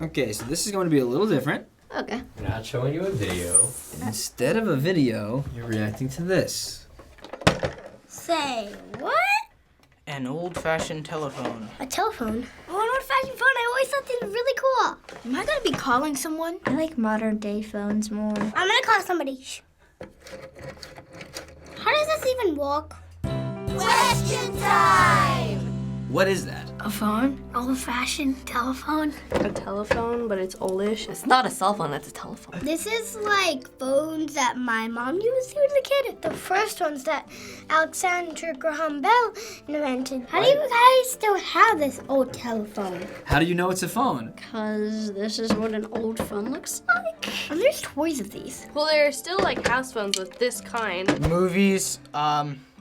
Okay, so this is going to be a little different. Okay. We're not showing you a video. Instead of a video, you're reacting to this. Say, what? An old-fashioned telephone. A telephone? Oh, an old-fashioned phone. I always thought they were really cool. Am I gonna be calling someone? I like modern day phones more. I'm gonna call somebody. Shh. How does this even work? Question time! What is that? A phone? Old-fashioned telephone. A telephone, but it's oldish. It's not a cell phone, it's a telephone. This is like phones that my mom used when I was a kid. The first ones that Alexander Graham Bell invented. How do you guys still have this old telephone? How do you know it's a phone? Because this is what an old phone looks like. And there's toys of these. Well, there are still like house phones with this kind. Movies,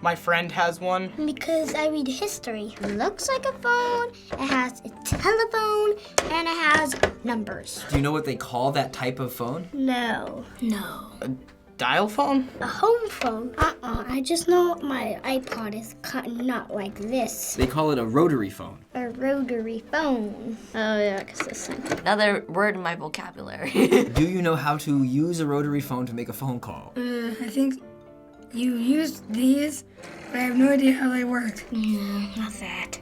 my friend has one. Because I read history. It looks like a phone, it has a telephone, and it has numbers. Do you know what they call that type of phone? No. Dial phone? A home phone? I just know my iPod is not like this. They call it a rotary phone. A rotary phone. Oh yeah, because this thing. Another word in my vocabulary. Do you know how to use a rotary phone to make a phone call? I think you used these, but I have no idea how they work. Not that.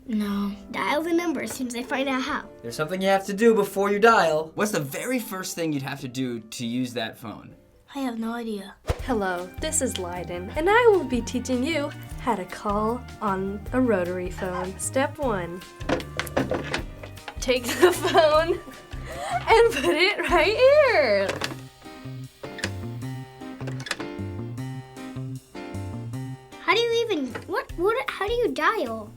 No. Dial the number as soon as I find out how. There's something you have to do before you dial. What's the very first thing you'd have to do to use that phone? I have no idea. Hello, this is Leiden, and I will be teaching you how to call on a rotary phone. Step 1. Take the phone and put it right here. How do you even, how do you dial?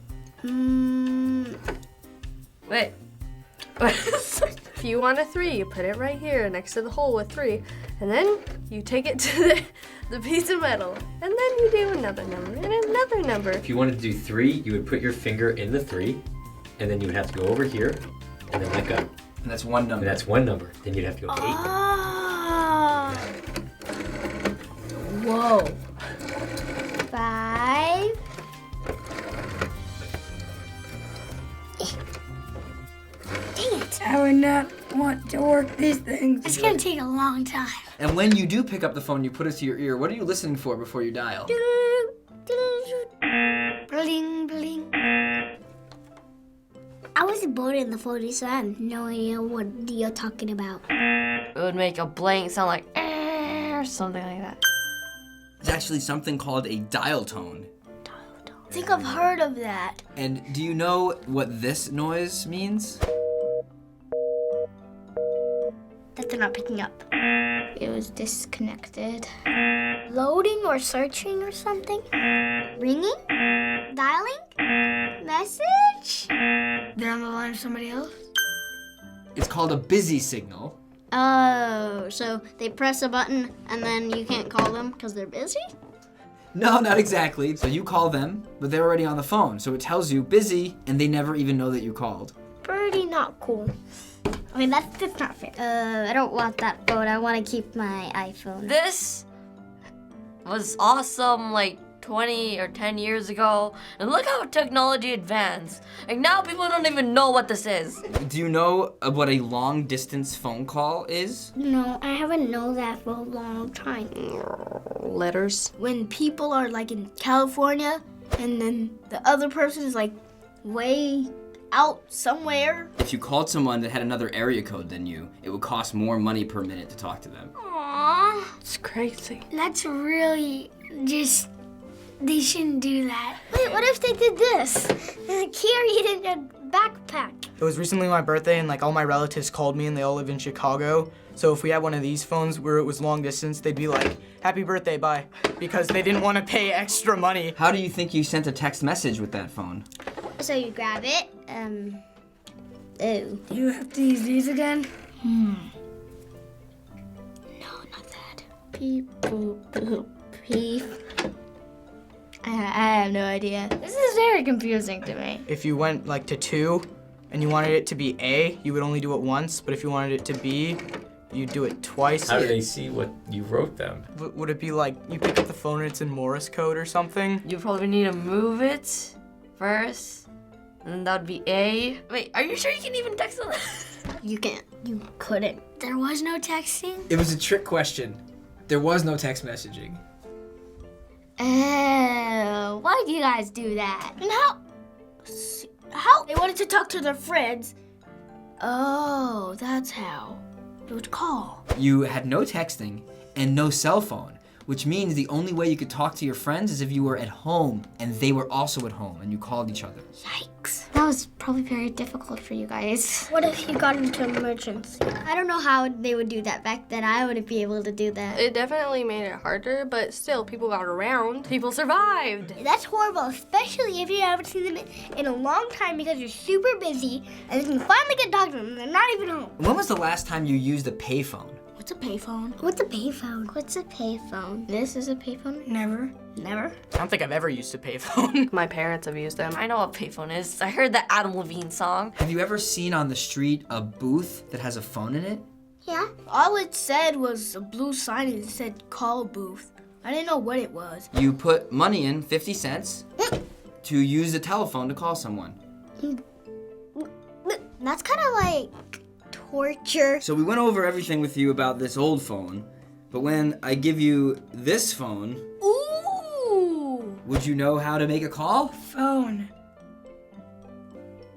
Wait. If you want a 3, you put it right here next to the hole with 3, and then you take it to the piece of metal, and then you do another number and another number. If you wanted to do 3, you would put your finger in the 3, and then you would have to go over here, and then let go. And that's one number. And that's one number. Then you'd have to go 8. Whoa. 5. Dang it. I would not want to work these things. It's gonna take a long time. And when you do pick up the phone, you put it to your ear. What are you listening for before you dial? Bling, bling. I wasn't born in the 40s, so I have no idea what you're talking about. It would make a blank sound like or something like that. It's actually something called a dial tone. I think I've heard of that. And do you know what this noise means? That they're not picking up. It was disconnected. Loading or searching or something? Ringing? Dialing? Message? They're on the line with somebody else. It's called a busy signal. Oh, so they press a button and then you can't call them because they're busy? No, not exactly. So you call them, but they're already on the phone. So it tells you busy, and they never even know that you called. Pretty not cool. I mean, that's not fair. I don't want that phone. I want to keep my iPhone. This was awesome like 20 or 10 years ago. And look how technology advanced. Like now people don't even know what this is. Do you know what a long distance phone call is? No, I haven't known that for a long time. Letters. When people are like in California and then the other person is like way out somewhere. If you called someone that had another area code than you, it would cost more money per minute to talk to them. Aww. It's crazy. That's really just... They shouldn't do that. Wait, what if they did this? Carry it in a backpack. It was recently my birthday and like all my relatives called me and they all live in Chicago. So if we had one of these phones where it was long distance, they'd be like, happy birthday, bye. Because they didn't want to pay extra money. How do you think you sent a text message with that phone? So you grab it, Ew. Do you have to use these again? No, not that. Beep, boop, boop, beep. I have no idea. This is very confusing to me. If you went like to 2 and you wanted it to be A, you would only do it once. But if you wanted it to B, you'd do it twice. How do they see what you wrote them? Would it be like you pick up the phone and it's in Morse code or something? You probably need to move it first, And that would be A. Wait, are you sure you can even text on that? You can't. You couldn't. There was no texting? It was a trick question. There was no text messaging. Oh, why do you guys do that? And how they wanted to talk to their friends. Oh, that's how. They would call. You had no texting and no cell phone, which means the only way you could talk to your friends is if you were at home and they were also at home and you called each other. Yikes. That was probably very difficult for you guys. What if you got into an emergency? I don't know how they would do that back then. I wouldn't be able to do that. It definitely made it harder, but still, people got around. People survived. That's horrible, especially if you haven't seen them in a long time because you're super busy and then you finally get talked to them and they're not even home. When was the last time you used a payphone? What's a payphone? What's a payphone? What's a payphone? This is a payphone? Never. Never? I don't think I've ever used a payphone. My parents have used them. I know what payphone is. I heard that Adam Levine song. Have you ever seen on the street a booth that has a phone in it? Yeah. All it said was a blue sign and it said call booth. I didn't know what it was. You put money in, 50 cents, to use the telephone to call someone. That's kind of like torture. So we went over everything with you about this old phone, but when I give you this phone, Ooh! would you know how to make a call? Phone.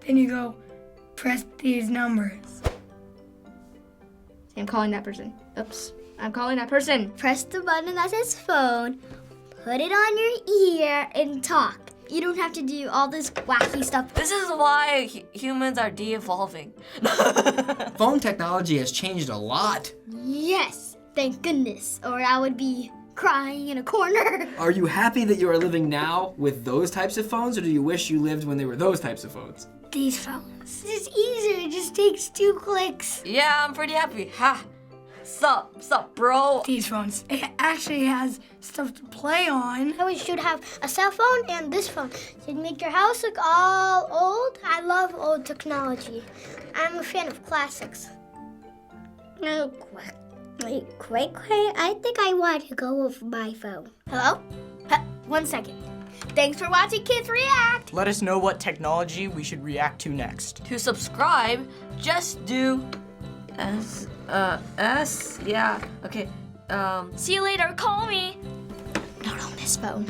Then you go, press these numbers. I'm calling that person. Oops. I'm calling that person. Press the button that says phone, put it on your ear, and talk. You don't have to do all this wacky stuff. This is why humans are de-evolving. Phone technology has changed a lot. Yes, thank goodness, or I would be crying in a corner. Are you happy that you are living now with those types of phones, or do you wish you lived when they were those types of phones? These phones. This is easier, it just takes 2 clicks. Yeah, I'm pretty happy. Ha! Sup, bro? These phones. It actually has stuff to play on. We should have a cell phone and this phone to make your house look all old. I love old technology. I'm a fan of classics. No, wait, I think I want to go with my phone. Hello? 1 second. Thanks for watching Kids React. Let us know what technology we should react to next. To subscribe, just do S, yeah, okay. See you later, call me. Not on this phone.